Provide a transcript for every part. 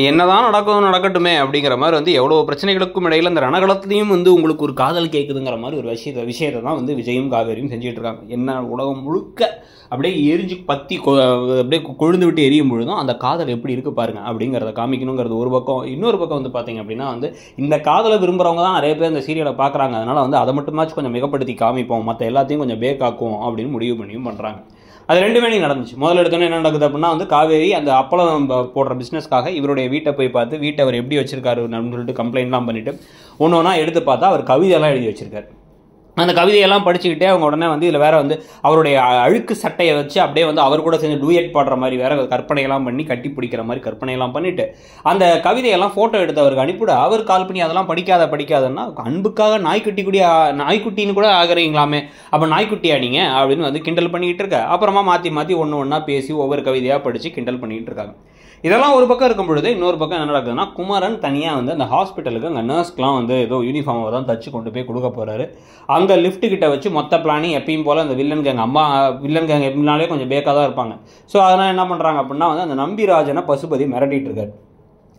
என்னதான் நடக்கட்டுமே அப்படிங்கிற மாதிரி வந்து எவ்வளோ பிரச்சனைகளுக்கும் இடையில் அந்த ரணகளத்துலையும் வந்து உங்களுக்கு ஒரு காதல் கேட்குதுங்கிற மாதிரி ஒரு விஷயத்தை தான் வந்து விஜயும் காவேரியும் செஞ்சுட்டு இருக்காங்க. என்ன உலகம் முழுக்க அப்படியே எரிஞ்சு பற்றி அப்படியே கொழுந்து விட்டு எரியும் பொழுதும் அந்த காதல் எப்படி இருக்குது பாருங்க அப்படிங்கிறத காமிக்கணுங்கிறது ஒரு பக்கம். இன்னொரு பக்கம் வந்து பார்த்தீங்க அப்படின்னா வந்து இந்த காதலை விரும்புகிறவங்க தான் நிறைய பேர் இந்த சீரியலை பார்க்குறாங்க. அதனால் வந்து அதை மட்டுமாச்சும் கொஞ்சம் மிகப்படுத்தி காமிப்போம், மற்ற எல்லாத்தையும் கொஞ்சம் பேக்காக்குவோம் அப்படின்னு முடிவு பண்ணியும் பண்ணுறாங்க. அது ரெண்டுமே நடந்துச்சு. முதல்ல எடுத்தோன்னே என்ன நடக்குது அப்படின்னா வந்து காவேரி அந்த அப்பளம் போடுற பிஸ்னஸ்க்காக இவருடைய வீட்டை போய் பார்த்து வீட்டை அவர் எப்படி வச்சிருக்காரு அப்படின்னு சொல்லிட்டு கம்ப்ளைண்ட்லாம் பண்ணிட்டு ஒன்று ஒன்றா எடுத்து பார்த்தா அவர் கவிதையெல்லாம் எழுதி வச்சிருக்காரு. அந்த கவிதையெல்லாம் படிச்சுக்கிட்டே அவங்க உடனே வந்து இதில் வேற வந்து அவருடைய அழுக்கு சட்டையை வச்சு அப்படியே வந்து அவர் கூட சேர்ந்து டூயட் பாடுற மாதிரி வேற கற்பனையெல்லாம் பண்ணி கட்டி பிடிக்கிற மாதிரி கற்பனையெல்லாம் பண்ணிட்டு அந்த கவிதையெல்லாம் ஃபோட்டோ எடுத்து அவருக்கு அனுப்பிவிட அவர் கால் பண்ணி அதெல்லாம் படிக்காதன்னா அன்புக்காக நாய்க்குட்டின்னு கூட ஆகிறீங்களாமே, அப்போ நாய்க்குட்டியா நீங்கள் அப்படின்னு வந்து கிண்டல் பண்ணிக்கிட்டு இருக்க. அப்புறமா மாற்றி ஒன்று ஒன்றா பேசி ஒவ்வொரு கவிதையாக படித்து கிண்டல் பண்ணிக்கிட்டு இருக்காங்க. இதெல்லாம் ஒரு பக்கம் இருக்கும் பொழுது இன்னொரு பக்கம் என்ன நடக்குதுன்னா குமரன் தனியாக வந்து அந்த ஹாஸ்பிட்டலுக்கு அங்கே நர்ஸ்க்கெலாம் வந்து ஏதோ யூனிஃபார்மை தான் தச்சு கொண்டு போய் கொடுக்க போகிறாரு. அங்கே லிஃப்ட் கிட்ட வச்சு மொத்த பிளானிங் எப்பயும் போல் அந்த வில்லன் கேங் எப்படினாலே கொஞ்சம் பேக்காக தான் இருப்பாங்க. ஸோ அதெல்லாம் என்ன பண்ணுறாங்க அப்படின்னா வந்து அந்த நம்பிராஜனை பசுபதி மிரட்டிட்டு இருக்காரு.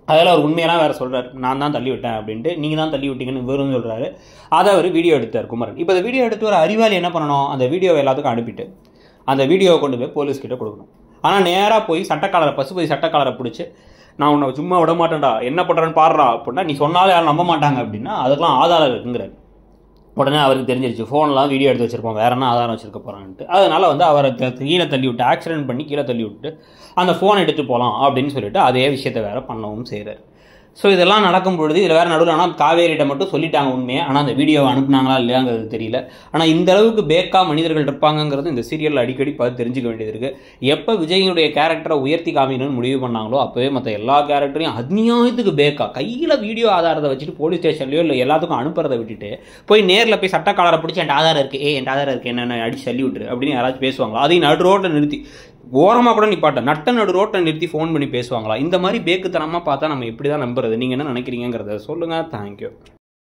அதில் அவர் உண்மையெல்லாம் வேறு சொல்கிறார், நான் தான் தள்ளி விட்டேன் அப்படின்ட்டு, நீங்கள் தான் தள்ளி விட்டீங்கன்னு இவரும் சொல்கிறாரு. அதை அவர் வீடியோ எடுத்தார் குமரன். இப்போ அந்த வீடியோ எடுத்து ஒரு அறிவாளி என்ன பண்ணணும், அந்த வீடியோவை எல்லாத்துக்கும் அனுப்பிட்டு அந்த வீடியோவை கொண்டு போய் போலீஸ்கிட்ட கொடுக்கணும். ஆனால் நேராக போய் பசுபதி சட்டக்காலரை பிடிச்சி நான் உன்னை சும்மா விட மாட்டேன்டா, என்ன பண்ணுறேன்னு பாடுறா அப்படின்னா நீ சொன்னாலும் யாரும் நம்ப மாட்டாங்க அப்படின்னா அதுக்கெலாம் ஆதாரம் இருக்குங்கிறார். உடனே அவருக்கு தெரிஞ்சிருச்சு ஃபோன்லாம் வீடியோ எடுத்து வச்சிருப்போம், வேற என்ன ஆதாரம் வச்சிருக்க போகிறான்ட்டு. அதனால் வந்து அவரை கீழே தள்ளி விட்டு ஆக்சிடென்ட் பண்ணி கீழே தள்ளி விட்டு அந்த ஃபோன் எடுத்து போகலாம் அப்படின்னு சொல்லிட்டு அதே விஷயத்தை வேற பண்ணவும் செய்கிறார். ஸோ இதெல்லாம் நடக்கும் பொழுது இதில் வேறு நடுவில் ஆனால் காவேரியிட்ட மட்டும் சொல்லிட்டாங்க உண்மையை, ஆனால் அந்த வீடியோவை அனுப்புனாங்களா இல்லையாங்கிறது தெரியல. ஆனால் இந்த அளவுக்கு பேக்கா மனிதர்கள் இருப்பாங்கிறது இந்த சீரியலில் அடிக்கடி பார்த்து தெரிஞ்சுக்க வேண்டியது இருக்குது. எப்போ விஜயினுடைய கேரக்டரை உயர்த்தி காமிக்கணும்னு முடிவு பண்ணாங்களோ அப்போவே மற்ற எல்லா கேரக்டரையும் அநியாயத்துக்கு பேக்கா கையில் வீடியோ ஆதாரத்தை வச்சுட்டு போலீஸ் ஸ்டேஷன்லையோ இல்லை எல்லாத்துக்கும் அனுப்புறதை விட்டுட்டு போய் நேரில் போய் சட்டக்காலரை பிடிச்சி என் ஆதாரம் இருக்குது என் ஆதாரம் இருக்குது என்னென்ன அடிச்சு தள்ளி விட்டுரு அப்படின்னு யாராச்சும் பேசுவாங்களா? அதையும் நடு ரோட்டில் நிறுத்தி ஓரமாக கூட நிப்பாட்ட நடு ரோட்டில் நிறுத்தி ஃபோன் பண்ணி பேசுவாங்களா? இந்த மாதிரி பேக்குத்தனமாக பார்த்தா நம்ம எப்படி தான் நம்புறது? நீங்கள் என்ன நினைக்கிறீங்கிறத சொல்லுங்கள். தேங்க்யூ.